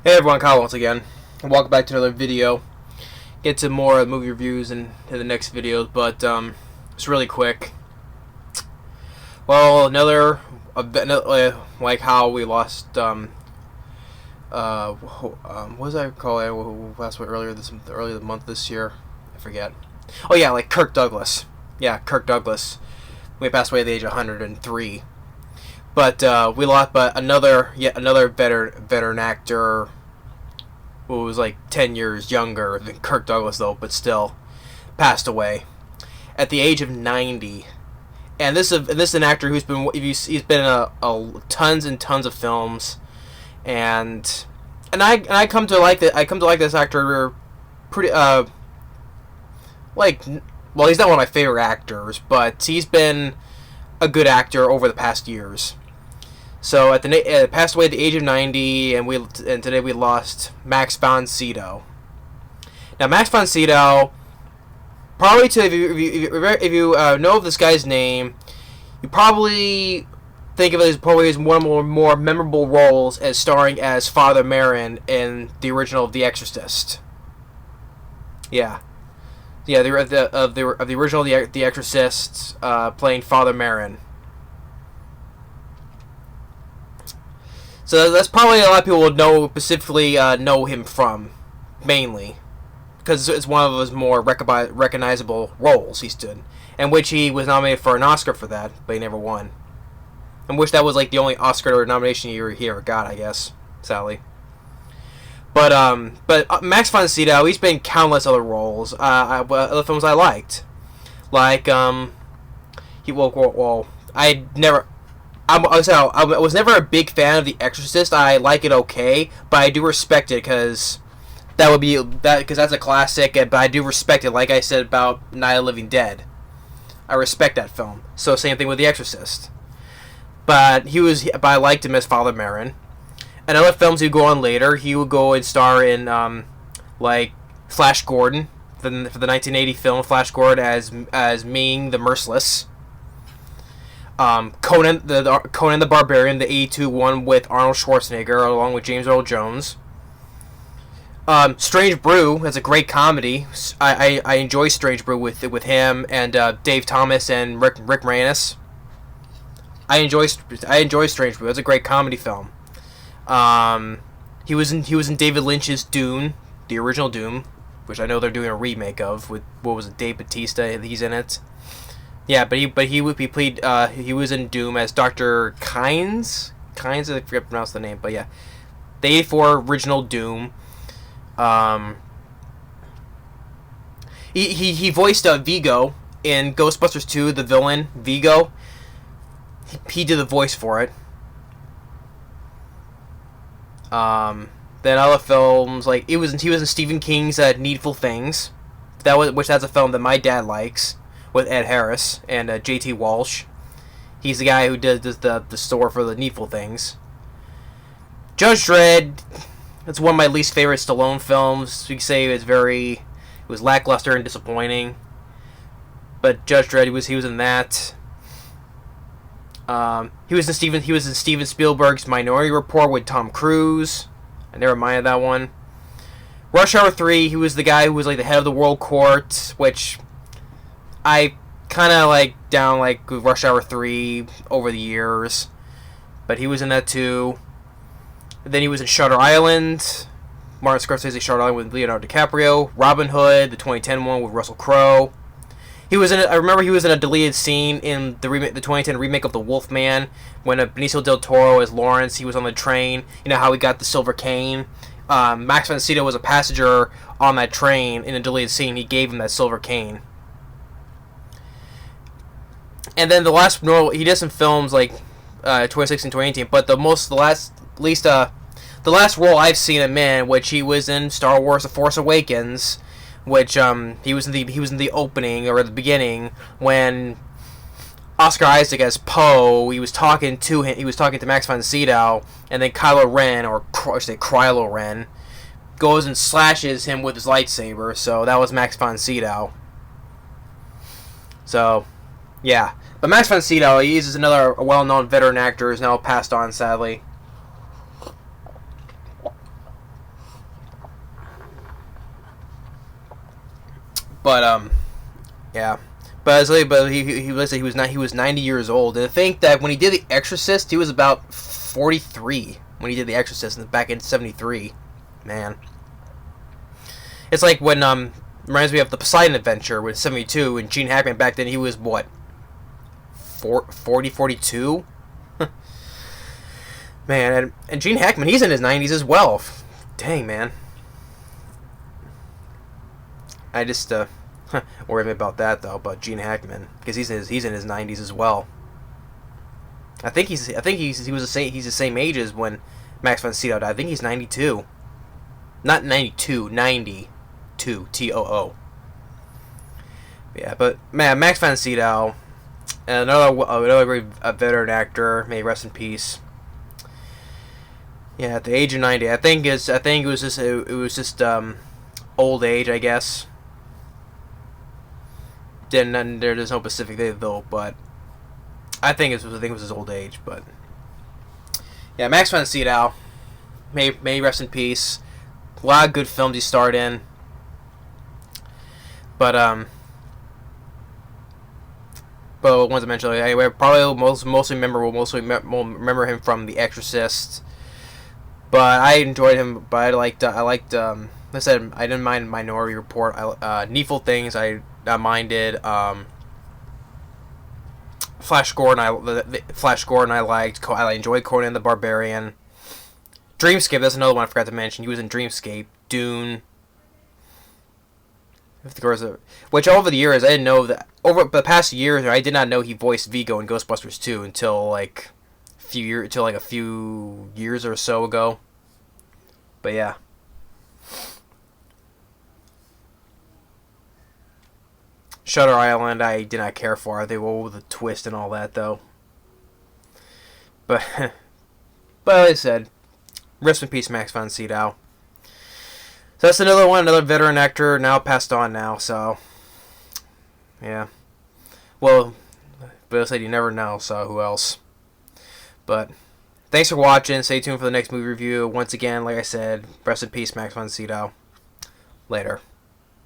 Hey everyone, Kyle once again. Welcome back to another video. Get to more movie reviews in the next videos, but it's really quick. Well, like how we lost what was I call it? Last one earlier the month this year, I forget. Oh yeah, like Kirk Douglas. Yeah, Kirk Douglas. We passed away at the age of 103. But we lost, but yet another veteran actor who was like 10 years younger than Kirk Douglas, though, but still passed away at the age of 90. And this is an actor who's he's been in a tons and tons of films, and I come to like that. I come to like this actor pretty like, well, he's not one of my favorite actors, but he's been a good actor over the past years. So passed away at the age of 90, and today we lost Max von Sydow. Now, Max von Sydow, probably if you know of this guy's name, you probably think of it as probably as one of the more memorable roles as starring as Father Merrin in the original The Exorcist. Yeah, the original The Exorcist, playing Father Merrin. So that's probably a lot of people would know specifically know him from, mainly, because it's one of his more recognizable roles he stood, and which he was nominated for an Oscar for that, but he never won. I wish that was like the only Oscar nomination he ever got, I guess, sadly. But Max von Sydow, he's been in countless other roles, other films I liked, like I never. I was never a big fan of The Exorcist. I like it okay, but I do respect it because that's a classic. But I do respect it, like I said about Night of the Living Dead. I respect that film. So same thing with The Exorcist. But I liked him as Father Merrin. And other films he'd go on later, he would go and star in like Flash Gordon for the 1980 film Flash Gordon as Ming the Merciless. Conan the Barbarian, the 82 one with Arnold Schwarzenegger along with James Earl Jones. Strange Brew is a great comedy. I enjoy Strange Brew with him and Dave Thomas and Rick Moranis. I enjoy Strange Brew. It's a great comedy film. He was in David Lynch's Dune, the original Dune, which I know they're doing a remake of with what was it, Dave Bautista. He's in it. Yeah, he was in Doom as Dr. Kynes. I forget to pronounce the name, but yeah, the 84 original Doom. He voiced Vigo in Ghostbusters 2, the villain Vigo. He did the voice for it. Then other films like he was in Stephen King's Needful Things. That's a film that my dad likes, with Ed Harris and J.T. Walsh. He's the guy who does the score for the Needful Things. Judge Dredd, it's one of my least favorite Stallone films. You could say it was lackluster and disappointing. But Judge Dredd, he was in that. He was in Steven Spielberg's Minority Report with Tom Cruise. I never minded that one. Rush Hour 3, he was the guy who was like the head of the World Court, which I kind of like down like Rush Hour 3 over the years, but he was in that too. And then he was in Shutter Island, Martin Scorsese Shutter Island with Leonardo DiCaprio, Robin Hood, the 2010 one with Russell Crowe. I remember he was in a deleted scene in the 2010 remake of The Wolfman when Benicio del Toro as Lawrence. He was on the train. You know how he got the silver cane. Max von Sydow was a passenger on that train in a deleted scene. He gave him that silver cane. And then he did some films like 2016, 2018, but the last role I've seen him in, which he was in Star Wars: The Force Awakens, which he was in the opening or the beginning when Oscar Isaac as Poe, he was talking to Max von Sydow, and then Kylo Ren, or I should say Kylo Ren, goes and slashes him with his lightsaber. So that was Max von Sydow. So, yeah. But Max von Sydow, he's another well-known veteran actor who's now passed on, sadly. But yeah. But he was 90 years old. And I think that when he did The Exorcist, he was about 43 when he did The Exorcist back in 73. Man. It's like when reminds me of the Poseidon Adventure with 72, and Gene Hackman back then, he was what, 40, 42? Man, and Gene Hackman, he's in his 90s as well. Dang, man. I just worry about that though, about Gene Hackman, because he's in his 90s as well. I think he's the same age as when Max von Sydow died. I think he's 92. Not 92, 92. Too. Yeah, but man, Max von Sydow, another great veteran actor, may rest in peace. Yeah, at the age of 90, I think it was just old age, I guess. There's no specific day though, but I think it was his old age. But yeah, Max von Sydow, may rest in peace. A lot of good films he starred in. But ones I mentioned anyway, probably mostly remember him from The Exorcist. But I enjoyed him. But I liked. I said I didn't mind Minority Report. Needful Things I minded. Flash Gordon I liked. I enjoyed Conan the Barbarian. Dreamscape, that's another one I forgot to mention. He was in Dreamscape. Dune. Which over the years I didn't know that. Over the past years I did not know he voiced Vigo in Ghostbusters 2 until a few years or so ago. But yeah. Shutter Island I did not care for. They were with the twist and all that though. But like I said, rest in peace Max von Sydow. So that's another veteran actor, now passed on now, so yeah. Well, but I said you never know, so who else? But thanks for watching. Stay tuned for the next movie review. Once again, like I said, rest in peace Max von Sydow. Later.